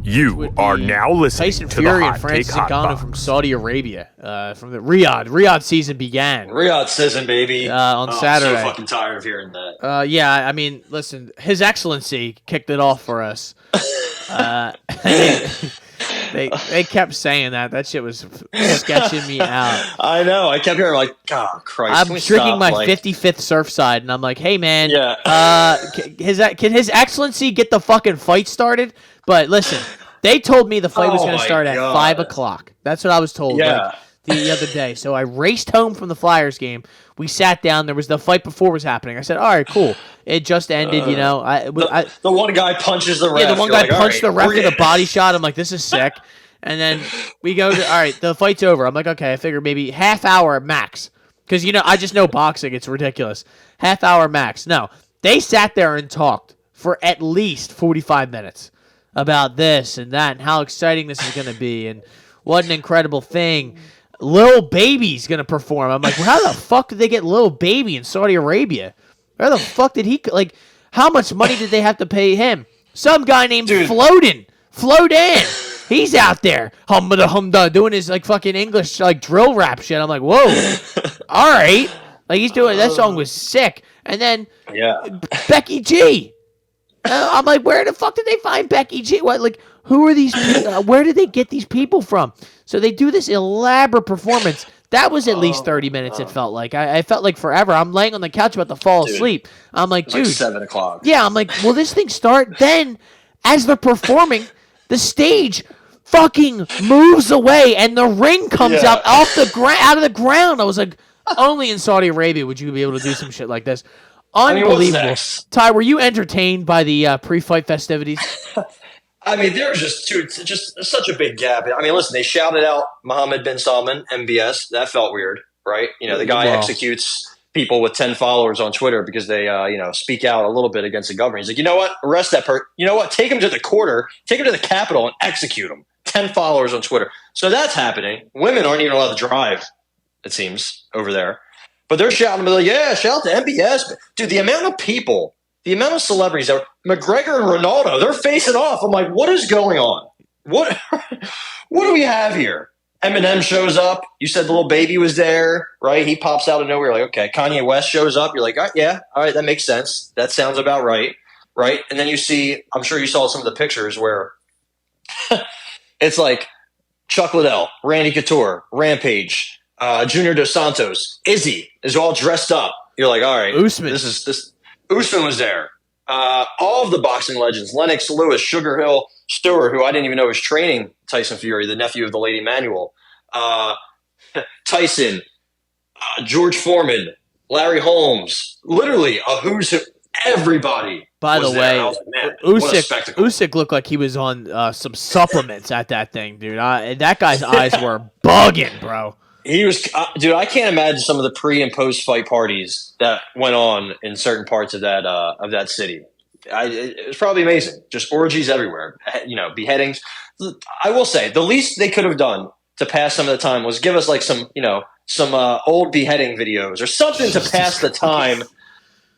You are now listening Tyson to Fury the and Hot Francis Take Hot Ngannou Box. from Saudi Arabia, from the Riyadh season began Riyadh season, baby. on Saturday. I'm so fucking tired of hearing that. Yeah, I mean, listen, His Excellency kicked it off for us. They kept saying that. That shit was sketching me out. I know. I kept hearing like, God, Christ. I'm drinking my 55th Surfside, and I'm like, hey, man, can His Excellency get the fucking fight started? But listen, they told me the fight was going to start at 5 o'clock. That's what I was told the other day. So I raced home from the Flyers game. We sat down. There was the fight before was happening. I said, all right, cool. It just ended, you know. The one guy punches the ref. Yeah, the one guy punched the ref with a body shot. I'm like, this is sick. And then we go to, all right, the fight's over. I'm like, okay, I figure maybe half hour max. Because, you know, I just know boxing. It's ridiculous. Half hour max. No, they sat there and talked for at least 45 minutes about this and that and how exciting this is going to be and what an incredible thing. Lil Baby's going to perform. I'm like, well, how the fuck did they get Lil Baby in Saudi Arabia? Where the fuck did he, like, how much money did they have to pay him? Some guy named Floatin. He's out there, humda, doing his, like, fucking English, like, drill rap shit. I'm like, whoa, all right. Like, he's doing, that song was sick. And then Becky G. I'm like, where the fuck did they find Becky G? What, like, who are these people? Where did they get these people from? So they do this elaborate performance. That was at least 30 minutes, it felt like. I felt like forever. I'm laying on the couch about to fall asleep. I'm like, dude. Like 7 o'clock. Yeah, I'm like, will this thing start? Then, as they're performing, the stage fucking moves away and the ring comes out out of the ground. I was like, only in Saudi Arabia would you be able to do some shit like this. Unbelievable. Ty, were you entertained by the pre-fight festivities? I mean, there was just such a big gap. I mean, listen, they shouted out Mohammed bin Salman, MBS. That felt weird, right? You know, the guy executes people with 10 followers on Twitter because they, speak out a little bit against the government. He's like, you know what? Arrest that person. You know what? Take him to the quarter. Take him to the Capitol and execute him. 10 followers on Twitter. So that's happening. Women aren't even allowed to drive, it seems, over there. But they're shouting, like, yeah, shout out to MBS. Dude, the amount of people, the amount of celebrities, McGregor and Ronaldo, they're facing off. I'm like, what is going on? What do we have here? Eminem shows up. You said the little baby was there, right? He pops out of nowhere. Like, okay. Kanye West shows up. You're like, all right, that makes sense. That sounds about right, right? And then you see, I'm sure you saw some of the pictures where it's like Chuck Liddell, Randy Couture, Rampage, Junior Dos Santos, Izzy is all dressed up. You're like, all right, Usman. Usman was there. All of the boxing legends, Lennox Lewis, Sugar Hill Stewart, who I didn't even know was training Tyson Fury, the nephew of the late Emmanuel, Tyson, George Foreman, Larry Holmes, literally a who's who, everybody. By the way, like, Usyk looked like he was on some supplements at that thing, dude. That guy's eyes were bugging, bro. He was, dude. I can't imagine some of the pre and post fight parties that went on in certain parts of that city. It was probably amazing. Just orgies everywhere. You know, beheadings. I will say the least they could have done to pass some of the time was give us like some old beheading videos or something to pass the time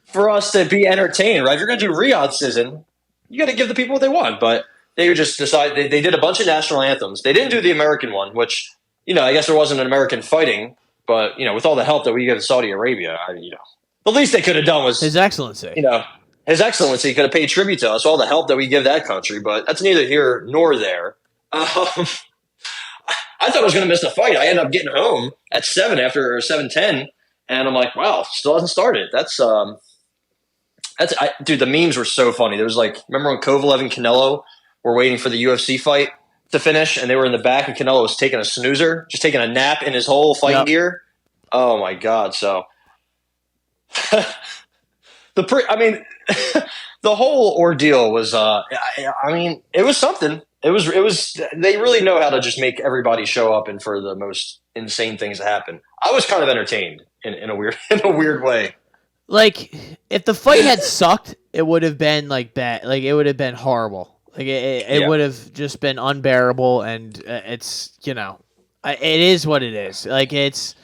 for us to be entertained. Right? If you're going to do Riyadh season, you got to give the people what they want. But they just decided they did a bunch of national anthems. They didn't do the American one, which. You know, I guess there wasn't an American fighting, but, you know, with all the help that we give to Saudi Arabia, the least they could have done was... His Excellency. You know, His Excellency could have paid tribute to us, all the help that we give that country, but that's neither here nor there. I thought I was going to miss the fight. I ended up getting home at 7 after 7:10, and I'm like, wow, still hasn't started. Dude, the memes were so funny. There was like, remember when Kovalev and Canelo were waiting for the UFC fight to finish, and they were in the back, and Canelo was taking a snoozer, just taking a nap in his whole fight gear. Oh my god! So the whole ordeal was. It was something. It was. They really know how to just make everybody show up and for the most insane things to happen. I was kind of entertained in a weird way. Like, if the fight had sucked, it would have been like bad. Like, it would have been horrible. Like, it would have just been unbearable, and it's, it is what it is. Like, it's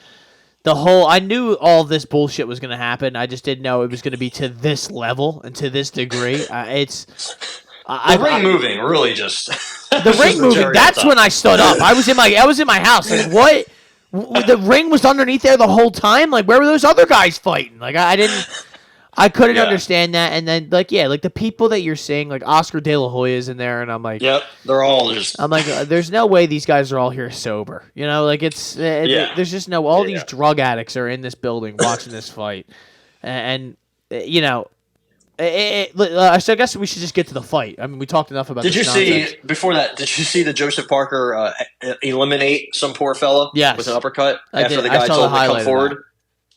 the whole, I knew all this bullshit was going to happen. I just didn't know it was going to be to this level and to this degree. The ring moving really just the ring moving. That's when I stood up. I was in my house. Like what? The ring was underneath there the whole time. Like where were those other guys fighting? Like I couldn't understand that. And then like the people that you're seeing, like Oscar De La Hoya's in there, and I'm like, yep, they're all just. I'm like, there's no way these guys are all here sober. You know, like there's just no. All these drug addicts are in this building watching this fight, and you know. So I guess we should just get to the fight. I mean, we talked enough about. Did you see before that? Did you see the Joseph Parker eliminate some poor fella with an uppercut after the guy told him to come forward?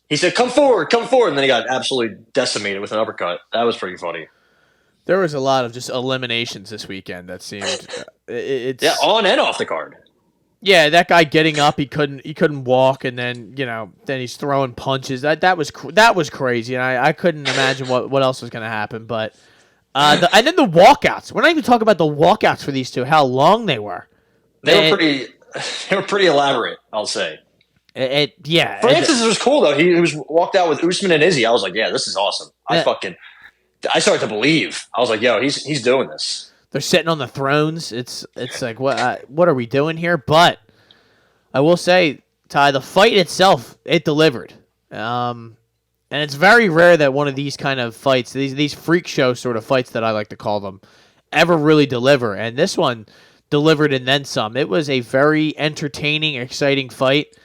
He said, "Come forward, come forward," and then he got absolutely decimated with an uppercut. That was pretty funny. There was a lot of just eliminations this weekend. That seemed on and off the card. Yeah, that guy getting up, he couldn't walk, and then then he's throwing punches. That was crazy, and I couldn't imagine what else was going to happen. But and then the walkouts. We're not even talking about the walkouts for these two. How long they were. They were pretty elaborate, I'll say. Francis was cool though. He was walked out with Usman and Izzy. I was like, yeah, this is awesome. I started to believe. I was like, yo, he's doing this. They're sitting on the thrones. It's like what are we doing here? But I will say, Ty, the fight itself, it delivered. And it's very rare that one of these kind of fights, these freak show sort of fights that I like to call them, ever really deliver. And this one delivered and then some. It was a very entertaining, exciting fight.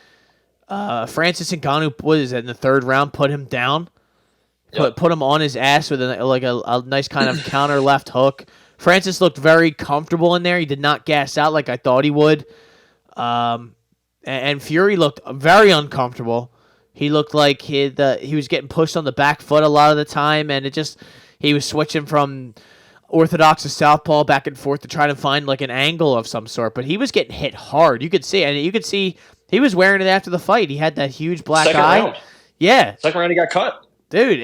Francis Ngannou was in the third round, put him down, put him on his ass with a nice kind of counter left hook. Francis looked very comfortable in there. He did not gas out like I thought he would. And Fury looked very uncomfortable. He looked like he was getting pushed on the back foot a lot of the time, and he was switching from orthodox to southpaw back and forth to try to find like an angle of some sort. But he was getting hit hard. You could see, and you could see he was wearing it after the fight. He had that huge black eye. Round. Yeah, second round he got cut. Dude,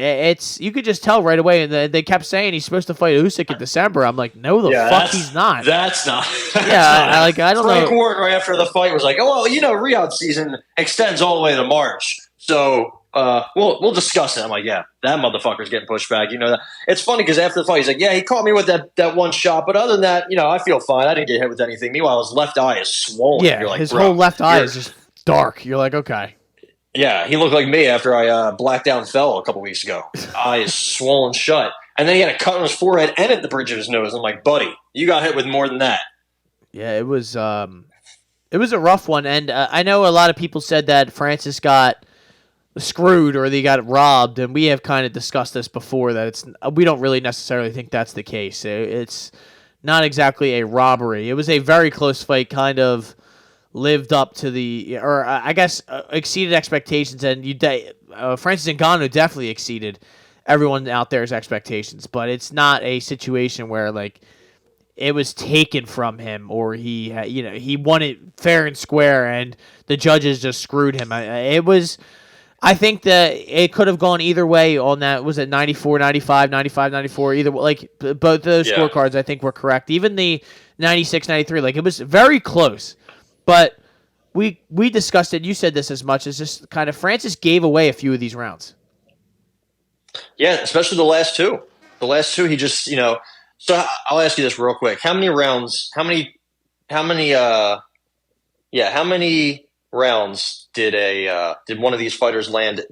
you could just tell right away, and they kept saying he's supposed to fight Usyk in December. I'm like, no, fuck, he's not. That's not. I don't know. Frank Ward right after the fight was like, oh, well, Riyadh season extends all the way to March, so we'll discuss it. I'm like, yeah, that motherfucker's getting pushed back. You know that. It's funny because after the fight, he's like, yeah, he caught me with that one shot, but other than that, I feel fine. I didn't get hit with anything. Meanwhile, his left eye is swollen. Yeah, You're like, his whole left eye is just dark. You're like, okay. Yeah, he looked like me after I blacked out and fell a couple weeks ago. Eye is swollen shut. And then he had a cut on his forehead and at the bridge of his nose. I'm like, buddy, you got hit with more than that. Yeah, it was a rough one. And I know a lot of people said that Francis got screwed or they got robbed. And we have kind of discussed this before, that we don't really necessarily think that's the case. It's not exactly a robbery. It was a very close fight, kind of lived up to exceeded expectations, and Francis Ngannou definitely exceeded everyone out there's expectations, but it's not a situation where like it was taken from him or he won it fair and square and the judges just screwed him. I think that it could have gone either way on that. Was it 94, 95, 95, 94? Either like both those scorecards I think were correct. Even the 96, 93, like it was very close. But we discussed it. You said this as much as just kind of Francis gave away a few of these rounds. Yeah, especially the last two. The last two, he just So I'll ask you this real quick: how many rounds? How many rounds did one of these fighters land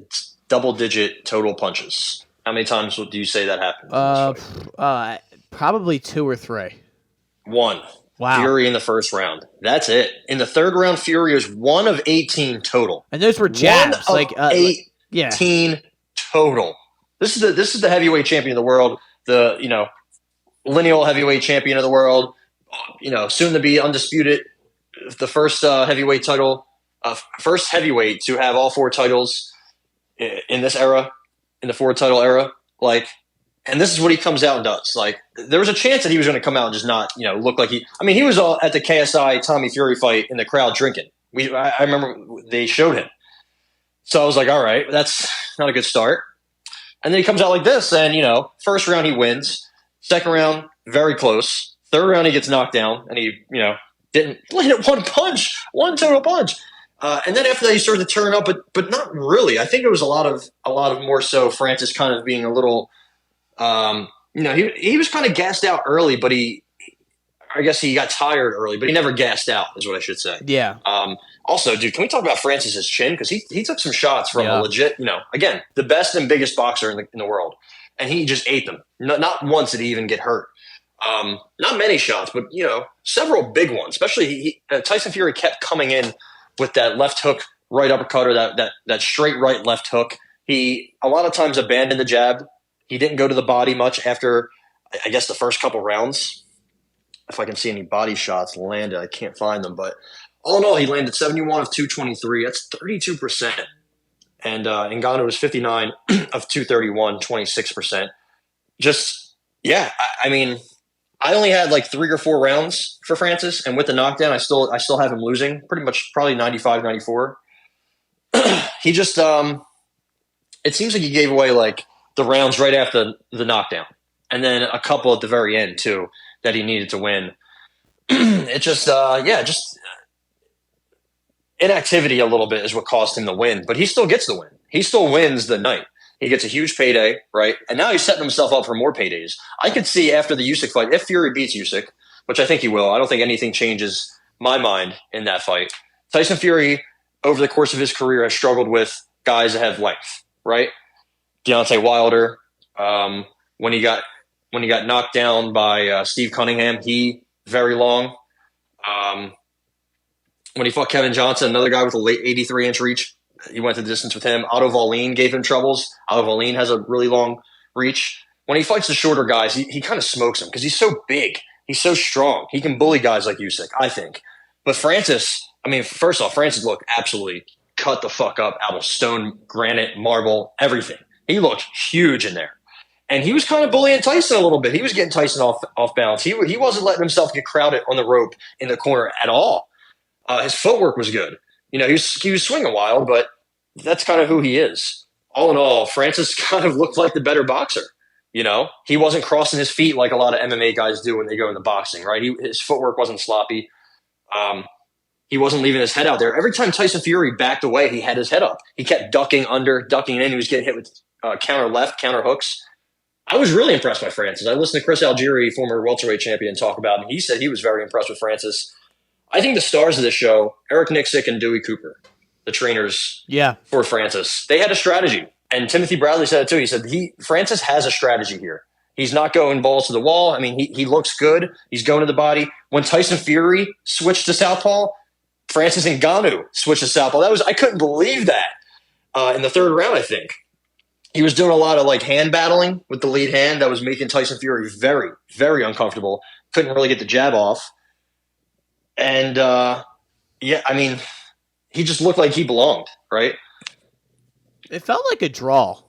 double-digit total punches? How many times do you say that happened? Probably 2 or 3. One. Wow. Fury in the first round. That's it. In the third round, Fury was 1 of 18 total. And those were jabs. 18 total. This is the heavyweight champion of the world. The lineal heavyweight champion of the world. Soon to be undisputed. The first heavyweight title. First heavyweight to have all 4 titles in this era, in the 4-title era. And this is what he comes out and does. Like, there was a chance that he was going to come out and just not, look like he was all at the KSI Tommy Fury fight in the crowd drinking. I remember they showed him. So I was like, all right, that's not a good start. And then he comes out like this, and, first round he wins. Second round, very close. Third round he gets knocked down, and he, didn't land one total punch. And then after that he started to turn up, but not really. I think it was a lot of more so Francis kind of being a little he was kind of gassed out early, but I guess he got tired early, but he never gassed out, is what I should say. Yeah. Also, dude, can we talk about Francis's chin? Because he took some shots from a legit, again, the best and biggest boxer in the world, and he just ate them. Not once did he even get hurt. Not many shots, but several big ones. Especially Tyson Fury kept coming in with that left hook, right uppercut, or that straight right left hook. He a lot of times abandoned the jab. He didn't go to the body much after, I guess, the first couple rounds. If I can see any body shots landed, I can't find them. But all in all, he landed 71 of 223. That's 32%. And Ngannou was 59 of 231, 26%. Just, yeah, I mean, I only had like 3 or 4 rounds for Francis. And with the knockdown, I still have him losing pretty much, probably 95, 94. He just, it seems like he gave away like the rounds right after the knockdown. And then a couple at the very end, too, that he needed to win. It just, just inactivity a little bit is what cost him the win. But he still gets the win. He still wins the night. He gets a huge payday, right? And now he's setting himself up for more paydays. I could see after the Usyk fight, if Fury beats Usyk, which I think he will, I don't think anything changes my mind in that fight. Tyson Fury, over the course of his career, has struggled with guys that have length, right? Deontay Wilder, when he got knocked down by Steve Cunningham, he very long. When he fought Kevin Johnson, another guy with a late 83-inch reach, he went the distance with him. Otto Wallin gave him troubles. Otto Wallin has a really long reach. When he fights the shorter guys, he kind of smokes them because he's so big. He's so strong. He can bully guys like Usyk, I think. But Francis, I mean, first off, Francis looked absolutely cut the fuck up out of stone, granite, marble, everything. He looked huge in there. And he was kind of bullying Tyson a little bit. He was getting Tyson off balance. He wasn't letting himself get crowded on the rope in the corner at all. His footwork was good. He was swinging wild, but that's kind of who he is. All in all, Francis kind of looked like the better boxer. He wasn't crossing his feet like a lot of MMA guys do when they go into boxing, right? His footwork wasn't sloppy. He wasn't leaving his head out there. Every time Tyson Fury backed away, he had his head up. He kept ducking under, ducking in. He was getting hit with counter left, counter hooks. I was really impressed by Francis. I listened to Chris Algieri, former welterweight champion, talk about him. He said he was very impressed with Francis. I think the stars of this show, Eric Nixick and Dewey Cooper, the trainers for Francis, they had a strategy. And Timothy Bradley said it too. He said Francis has a strategy here. He's not going balls to the wall. I mean, he looks good. He's going to the body. When Tyson Fury switched to southpaw, Francis Ngannou switched to southpaw. I couldn't believe that in the third round, I think. He was doing a lot of like hand battling with the lead hand that was making Tyson Fury very, very uncomfortable. Couldn't really get the jab off. And, I mean, he just looked like he belonged, right? It felt like a draw.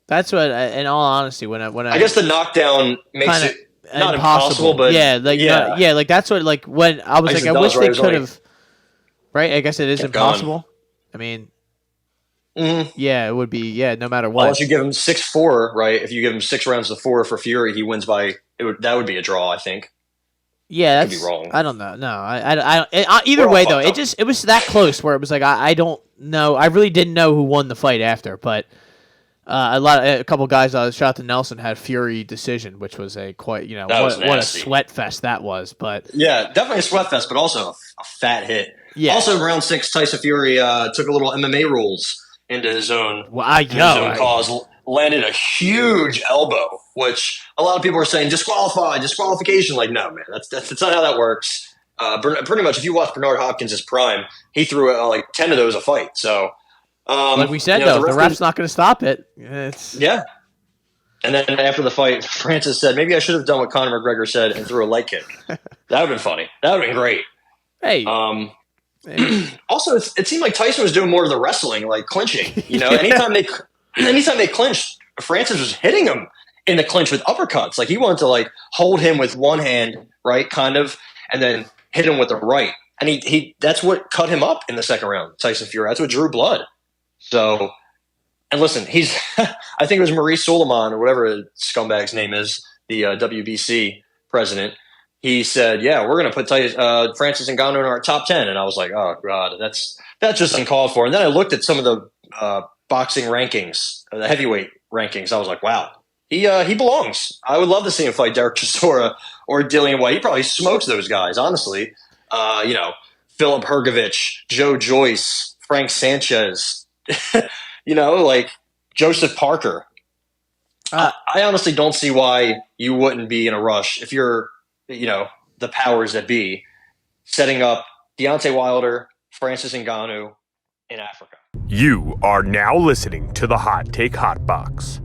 That's what, in all honesty, when I guess the knockdown makes it not impossible, but like that's what, like when I was like, I wish they could have, right? I guess it is impossible. Going. I mean, yeah, it would be, no matter what. Unless you give him 6-4, right? If you give him 6 rounds to 4 for Fury, he wins by that would be a draw, I think. Yeah, that's. Could be wrong. I don't know. No, either way though, it was that close where it was like I don't know. I really didn't know who won the fight after, but a couple guys shout out to Nelson had Fury decision, which was a quite what a sweat fest that was. But yeah, definitely a sweat fest, but also a fat hit. Yeah. Also, round 6, Tyson Fury took a little MMA rules into his own cause. Landed a huge elbow, which a lot of people are saying disqualification. Like, no, man, that's not how that works. Pretty much, if you watch Bernard Hopkins' prime, he threw like 10 of those a fight. So, like we said, the ref's not going to stop it. Yeah. And then after the fight, Francis said, maybe I should have done what Conor McGregor said and threw a leg kick. That would have been funny. That would have been great. Hey. Also, it seemed like Tyson was doing more of the wrestling, like clinching. Anytime they clinched, Francis was hitting him in the clinch with uppercuts. Like he wanted to like hold him with one hand, right, kind of, and then hit him with the right. And he that's what cut him up in the second round, Tyson Fury. That's what drew blood. So, and listen, he's I think it was Maurice Suleiman or whatever the scumbag's name is, the WBC president. He said, "Yeah, we're going to put Francis Ngannou in our top 10." And I was like, "Oh God, that's just uncalled for." And then I looked at some of the boxing rankings, the heavyweight rankings. I was like, "Wow, He belongs. I would love to see him fight Derek Chisora or Dillian White. He probably smokes those guys, honestly. Philip Hergovich, Joe Joyce, Frank Sanchez, like Joseph Parker. I honestly don't see why you wouldn't be in a rush if you're, the powers that be, setting up Deontay Wilder, Francis Ngannou in Africa. You are now listening to the Hot Take Hot Box.